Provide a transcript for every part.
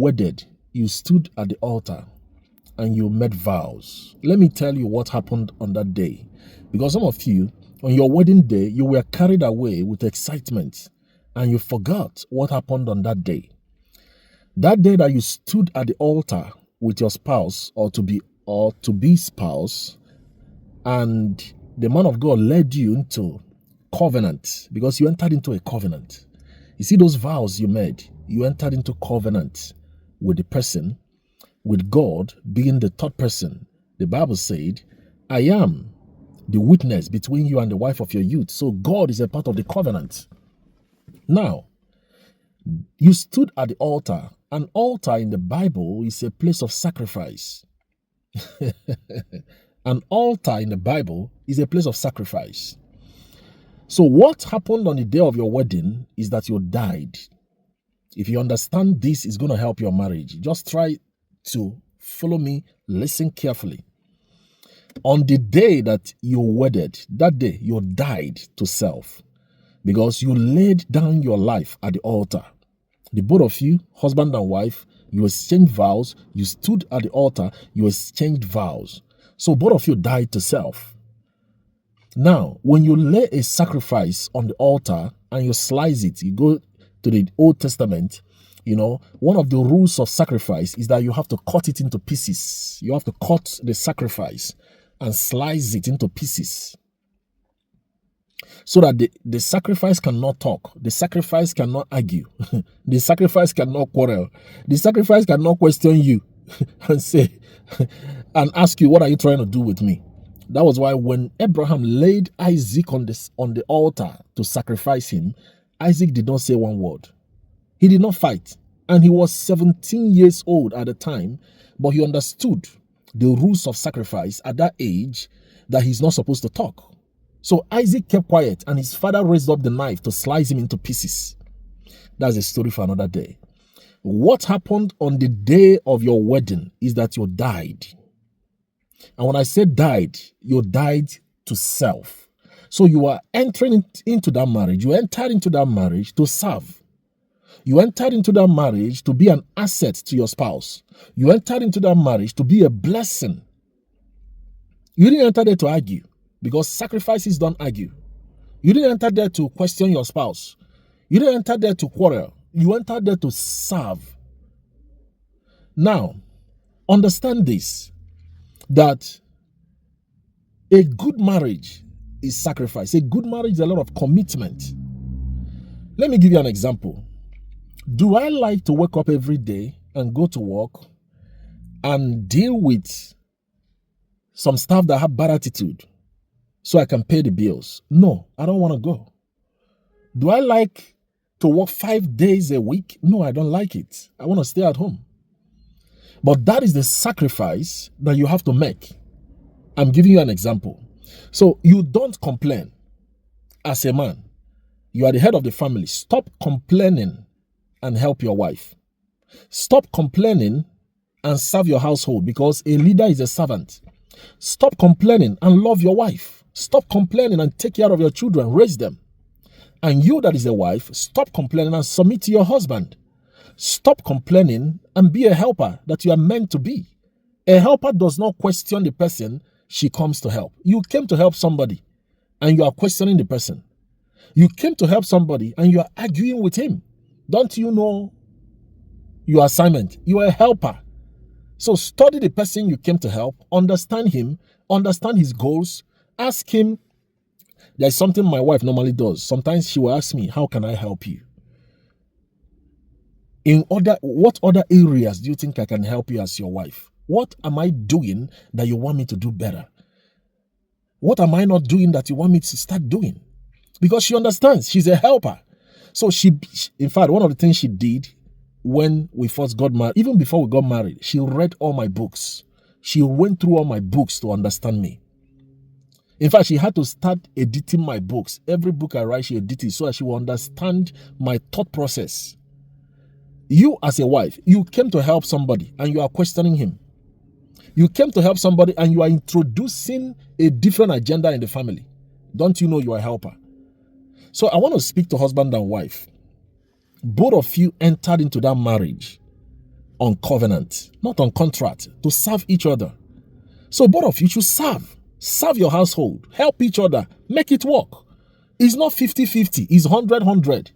wedded, you stood at the altar and you made vows. Let me tell you what happened on that day. Because some of you, on your wedding day, you were carried away with excitement and you forgot what happened on that day. That day that you stood at the altar with your spouse or to be spouse, and the man of God led you into covenant, because you entered into a covenant. You see those vows you made, you entered into covenant with the person, with God being the third person. The Bible said, I am the witness between you and the wife of your youth. So God is a part of the covenant. Now, you stood at the altar. An altar in the Bible is a place of sacrifice. An altar in the Bible is a place of sacrifice. So what happened on the day of your wedding is that you died. If you understand this, it's going to help your marriage. Just try to follow me, listen carefully. On the day that you wedded, that day you died to self, because you laid down your life at the altar. The both of you, husband and wife, you exchanged vows, you stood at the altar, you exchanged vows. So both of you died to self. Now, when you lay a sacrifice on the altar and you slice it, you go to the Old Testament, one of the rules of sacrifice is that you have to cut it into pieces. You have to cut the sacrifice and slice it into pieces, so that the sacrifice cannot talk, the sacrifice cannot argue, the sacrifice cannot quarrel, the sacrifice cannot question you and say and ask you, what are you trying to do with me? That was why when Abraham laid Isaac on the altar to sacrifice him, Isaac did not say one word. He did not fight. And he was 17 years old at the time, but he understood the rules of sacrifice at that age, that he's not supposed to talk. So Isaac kept quiet, and his father raised up the knife to slice him into pieces. That's a story for another day. What happened on the day of your wedding is that you died. And when I say died, you died to self. So you are entering into that marriage. You entered into that marriage to serve. You entered into that marriage to be an asset to your spouse. You entered into that marriage to be a blessing. You didn't enter there to argue, because sacrifices don't argue. You didn't enter there to question your spouse. You didn't enter there to quarrel. You entered there to serve. Now, understand this, that a good marriage is sacrifice. A good marriage is a lot of commitment. Let me give you an example. Do I like to wake up every day and go to work and deal with some staff that have bad attitude so I can pay the bills? No, I don't want to go. Do I like to work 5 days a week? No, I don't like it. I want to stay at home. But that is the sacrifice that you have to make. I'm giving you an example. So you don't complain as a man. You are the head of the family. Stop complaining and help your wife. Stop complaining and serve your household, because a leader is a servant. Stop complaining and love your wife. Stop complaining and take care of your children, raise them. And you that is a wife, stop complaining and submit to your husband. Stop complaining and be a helper that you are meant to be. A helper does not question the person she comes to help. You came to help somebody and you are questioning the person. You came to help somebody and you are arguing with him. Don't you know your assignment? You are a helper. So study the person you came to help, understand him, understand his goals, ask him. There's something my wife normally does. Sometimes she will ask me, how can I help you? What other areas do you think I can help you as your wife? What am I doing that you want me to do better? What am I not doing that you want me to start doing? Because she understands. She's a helper. So in fact, one of the things she did when we first got married, even before we got married, she read all my books. She went through all my books to understand me. In fact, she had to start editing my books. Every book I write, she edited so that she will understand my thought process. You as a wife, you came to help somebody and you are questioning him. You came to help somebody and you are introducing a different agenda in the family. Don't you know you are a helper? So I want to speak to husband and wife. Both of you entered into that marriage on covenant, not on contract, to serve each other. So both of you should serve. Serve your household. Help each other. Make it work. It's not 50-50. It's 100-100.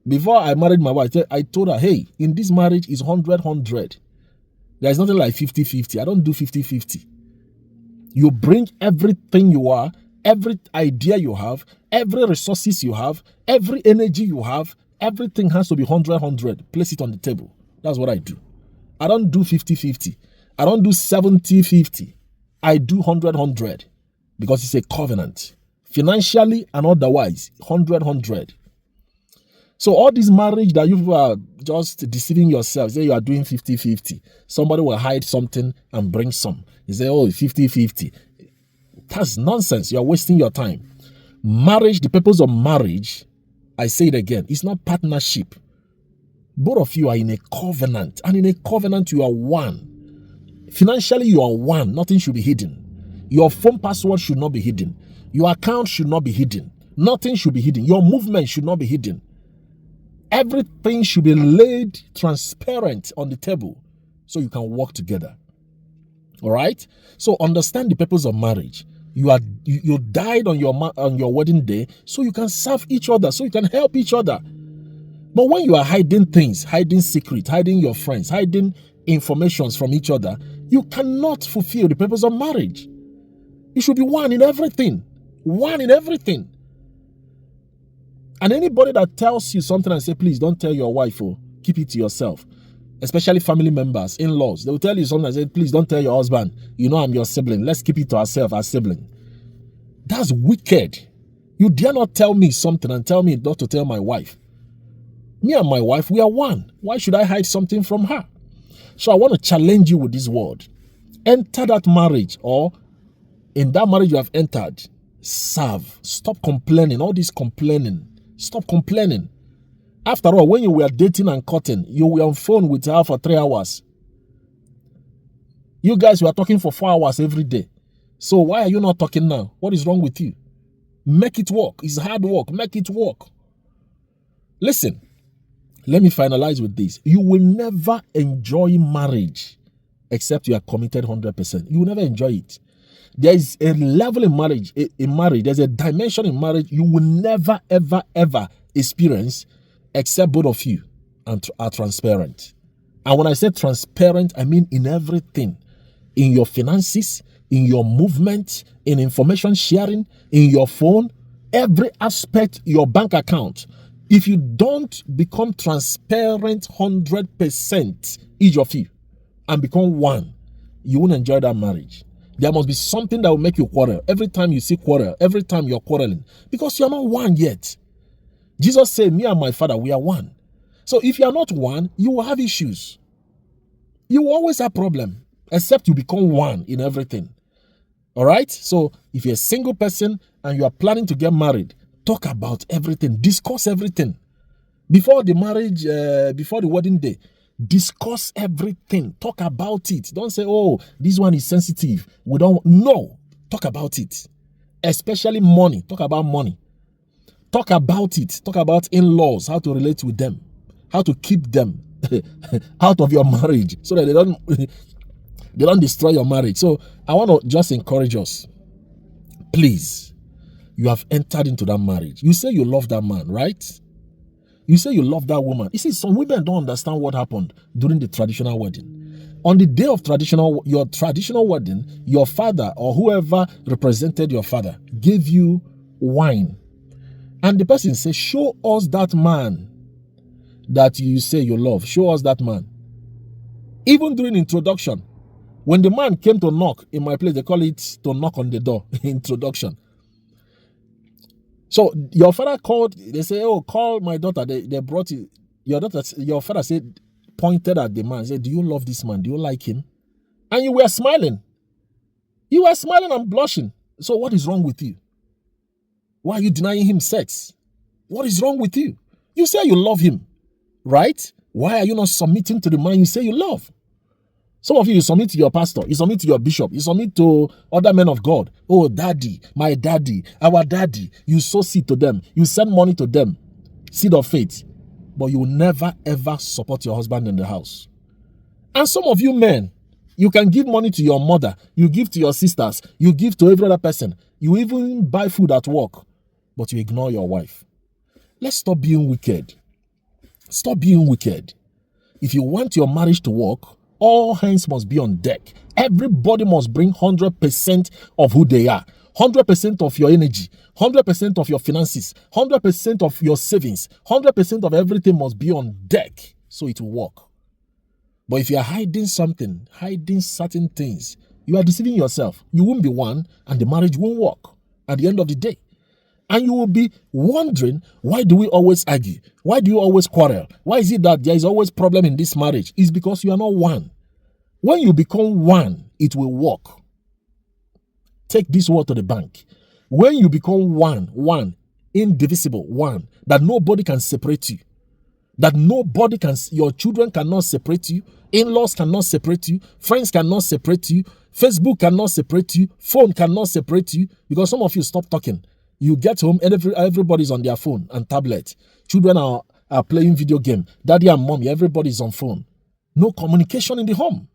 Before I married my wife, I told her, hey, in this marriage, it's 100-100. There's nothing like 50-50. I don't do 50-50. You bring everything you are, every idea you have, every resources you have, every energy you have, everything has to be 100-100. Place it on the table. That's what I do. I don't do 50-50. I don't do 70-50. I do 100-100 because it's a covenant. Financially and otherwise, 100-100. So all this marriage that you are just deceiving yourself, say you are doing 50-50. Somebody will hide something and bring some. You say, oh, 50-50. That's nonsense. You are wasting your time. Marriage, the purpose of marriage, I say it again, it's not partnership. Both of you are in a covenant. And in a covenant, you are one. Financially, you are one. Nothing should be hidden. Your phone password should not be hidden. Your account should not be hidden. Nothing should be hidden. Your movement should not be hidden. Everything should be laid transparent on the table so you can work together. All right? So understand the purpose of marriage. You died on your wedding day so you can serve each other, so you can help each other. But when you are hiding things, hiding secrets, hiding your friends, hiding informations from each other, you cannot fulfill the purpose of marriage. You should be one in everything. One in everything. And anybody that tells you something and say, please don't tell your wife, or keep it to yourself, especially family members, in-laws, they will tell you something and say, please don't tell your husband, you know I'm your sibling, let's keep it to ourselves as sibling. That's wicked. You dare not tell me something and tell me not to tell my wife. Me and my wife, we are one. Why should I hide something from her? So I want to challenge you with this word. Enter that marriage, or in that marriage you have entered, serve. Stop complaining. All this complaining. Stop complaining. After all, when you were dating and courting, you were on phone with her for 3 hours. You guys were talking for 4 hours every day. So why are you not talking now? What is wrong with you? Make it work. It's hard work. Make it work. Listen, let me finalize with this. You will never enjoy marriage except you are committed 100%. You will never enjoy it. There is a level in marriage, there's a dimension in marriage you will never, ever, ever experience except both of you are transparent. And when I say transparent, I mean in everything. In your finances, in your movement, in information sharing, in your phone, every aspect, your bank account. If you don't become transparent 100%, each of you, and become one, you won't enjoy that marriage. There must be something that will make you quarrel. Every time you see quarrel, every time you're quarreling, because you're not one yet. Jesus said, me and my Father, we are one. So if you're not one, you will have issues. You will always have problems, except you become one in everything. All right? So if you're a single person and you are planning to get married, talk about everything. Discuss everything. Before the marriage, before the wedding day, discuss everything. Talk about it. Don't say, oh, this one is sensitive. We don't know. Talk about it. Especially money. Talk about money. Talk about it. Talk about in-laws, how to relate with them, how to keep them out of your marriage so that they don't destroy your marriage. So I want to just encourage us. Please, you have entered into that marriage. You say you love that man, right? You say you love that woman. You see, some women don't understand what happened during the traditional wedding. On the day of your traditional wedding, your father or whoever represented your father gave you wine. And the person says, show us that man that you say you love. Show us that man. Even during introduction, when the man came to knock in my place, they call it to knock on the door, introduction. So your father called, they say, oh, call my daughter. They brought you. Your father said, pointed at the man, said, do you love this man? Do you like him? And you were smiling. You were smiling and blushing. So what is wrong with you? Why are you denying him sex? What is wrong with you? You say you love him, right? Why are you not submitting to the man you say you love? Some of you submit to your pastor, you submit to your bishop, you submit to other men of God. Oh, daddy, my daddy, our daddy. You sow seed to them. You send money to them. Seed of faith. but you will never ever support your husband in the house. And some of you men, you can give money to your mother, you give to your sisters, you give to every other person, you even buy food at work, but you ignore your wife. Let's stop being wicked. Stop being wicked. If you want your marriage to work, all hands must be on deck. Everybody must bring 100% of who they are, 100% of your energy, 100% of your finances, 100% of your savings, 100% of everything must be on deck so it will work. But if you are hiding something, hiding certain things, you are deceiving yourself. You won't be one, and the marriage won't work at the end of the day. And you will be wondering, why do we always argue? Why do you always quarrel? Why is it that there is always problem in this marriage? It's because you are not one. When you become one, it will work. Take this word to the bank. When you become one, indivisible, one, that nobody can separate you, that nobody can, your children cannot separate you, in-laws cannot separate you, friends cannot separate you, Facebook cannot separate you, phone cannot separate you, because some of you stop talking. You get home and everybody's on their phone and tablet. Children are playing video game. Daddy and mommy, everybody's on phone. No communication in the home.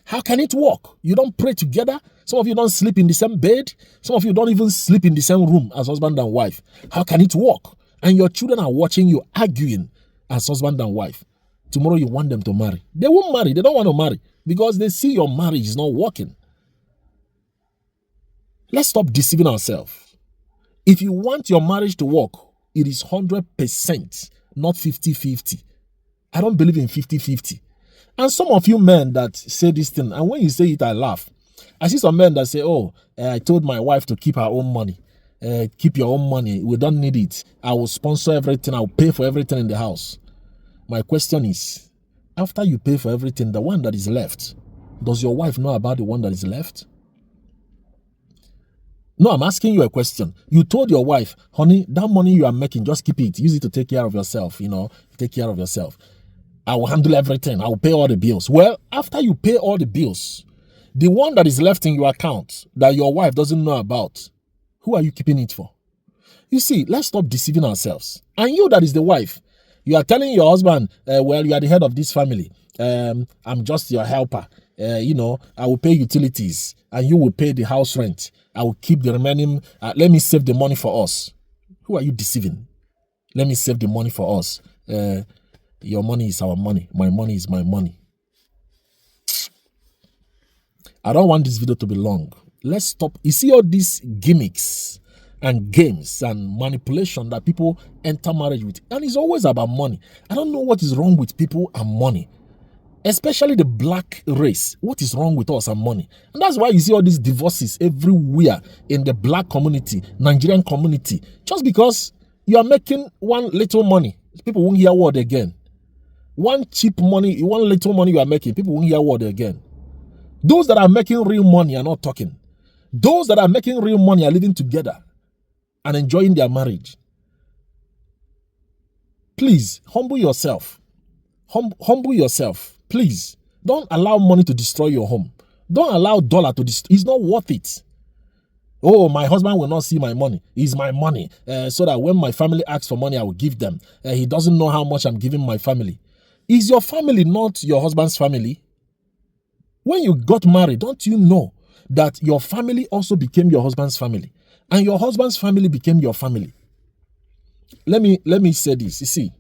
How can it work? You don't pray together. Some of you don't sleep in the same bed. Some of you don't even sleep in the same room as husband and wife. How can it work? And your children are watching you arguing as husband and wife. Tomorrow you want them to marry. They won't marry. They don't want to marry because they see your marriage is not working. Let's stop deceiving ourselves. If you want your marriage to work, it is 100%, not 50-50. I don't believe in 50-50. And some of you men that say this thing, and when you say it, I laugh. I see some men that say, I told my wife to keep her own money. Keep your own money. We don't need it. I will sponsor everything. I will pay for everything in the house. My question is, after you pay for everything, the one that is left, does your wife know about the one that is left? No, I'm asking you a question. You told your wife, honey, that money you are making, just keep it. Use it to take care of yourself, take care of yourself. I will handle everything. I will pay all the bills. Well, after you pay all the bills, the one that is left in your account that your wife doesn't know about, who are you keeping it for? You see, let's stop deceiving ourselves. And you that is the wife, you are telling your husband, well, you are the head of this family. I'm just your helper. I will pay utilities and you will pay the house rent. I will keep the remaining. Let me save the money for us. Who are you deceiving? Let me save the money for us. Your money is our money. My money is my money. I don't want this video to be long. Let's stop. You see all these gimmicks and games and manipulation that people enter marriage with. And it's always about money. I don't know what is wrong with people and money. Especially the black race. What is wrong with us and money? And that's why you see all these divorces everywhere in the black community, Nigerian community. Just because you are making one little money, people won't hear word again. One cheap money, one little money you are making, people won't hear word again. Those that are making real money are not talking. Those that are making real money are living together and enjoying their marriage. Please, humble yourself. Humble yourself. Please, don't allow money to destroy your home. Don't allow dollar to destroy. It's not worth it. Oh, my husband will not see my money. It's my money. So that when my family asks for money, I will give them. He doesn't know how much I'm giving my family. Is your family not your husband's family? When you got married, don't you know that your family also became your husband's family? And your husband's family became your family. Let me say this. You see,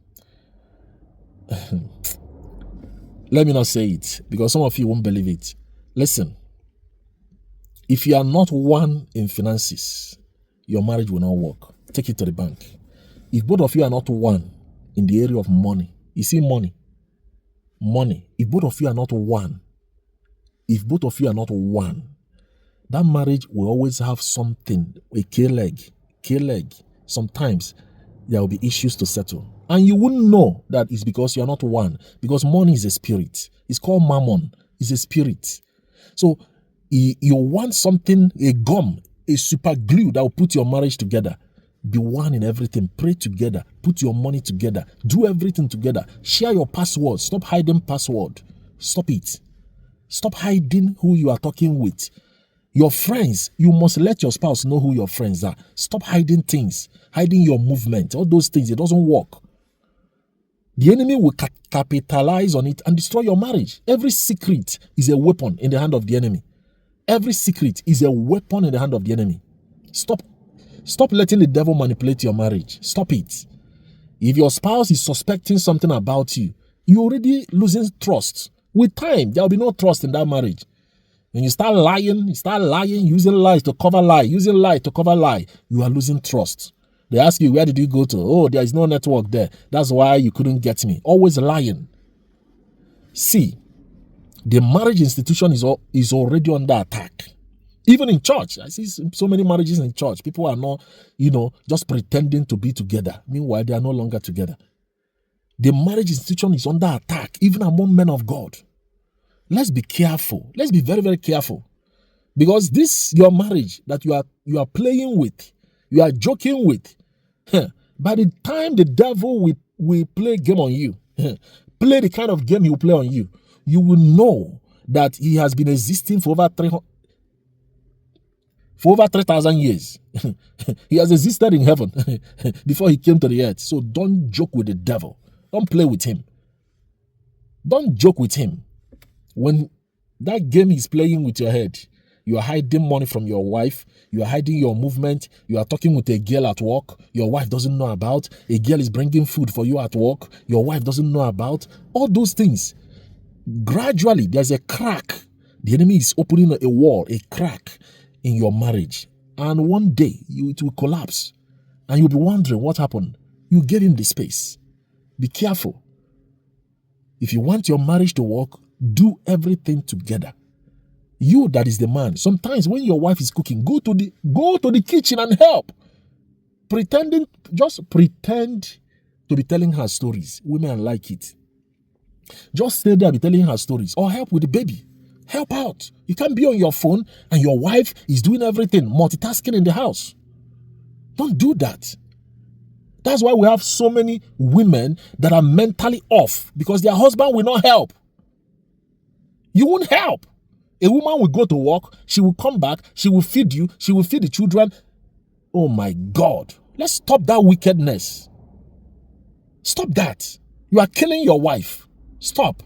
let me not say it because some of you won't believe it. Listen, if you are not one in finances, your marriage will not work. Take it to the bank. If both of you are not one in the area of money, you see money, if both of you are not one, that marriage will always have something, a K-leg. Sometimes there will be issues to settle. And you wouldn't know that it's because you're not one. Because money is a spirit. It's called mammon. It's a spirit. So you want something, a gum, a super glue that will put your marriage together. Be one in everything. Pray together. Put your money together. Do everything together. Share your password. Stop hiding password. Stop it. Stop hiding who you are talking with. Your friends, you must let your spouse know who your friends are. Stop hiding things. Hiding your movement. All those things, it doesn't work. The enemy will capitalize on it and destroy your marriage. Every secret is a weapon in the hand of the enemy. Every secret is a weapon in the hand of the enemy. Stop letting the devil manipulate your marriage. Stop it. If your spouse is suspecting something about you, you're already losing trust. With time, there will be no trust in that marriage. When you start lying, using lies to cover lie, you are losing trust. They ask you, where did you go to? Oh, there is no network there. That's why you couldn't get me. Always lying. See, the marriage institution is already under attack. Even in church, I see so many marriages in church. People are not, just pretending to be together. Meanwhile, they are no longer together. The marriage institution is under attack, even among men of God. Let's be careful. Let's be very, very careful. Because this, your marriage that you are playing with, you are joking with, by the time the devil will play a game on you, play the kind of game he will play on you, you will know that he has been existing for over 3,000 years. He has existed in heaven before he came to the earth. So don't joke with the devil. Don't play with him. Don't joke with him. When that game is playing with your head, you are hiding money from your wife, you are hiding your movement, you are talking with a girl at work, your wife doesn't know about, a girl is bringing food for you at work, your wife doesn't know about, all those things. Gradually, there's a crack. The enemy is opening a wall, a crack in your marriage. And one day, it will collapse. And you'll be wondering what happened. You gave him the space. Be careful. If you want your marriage to work, do everything together. You that is the man. Sometimes when your wife is cooking, go to the kitchen and help. Just pretend to be telling her stories. Women like it. Just stay there, be telling her stories, or help with the baby. Help out. You can't be on your phone and your wife is doing everything, multitasking in the house. Don't do that. That's why we have so many women that are mentally off because their husband will not help. You won't help. A woman will go to work, she will come back, she will feed you, she will feed the children. Oh my God. Let's stop that wickedness. Stop that. You are killing your wife. Stop.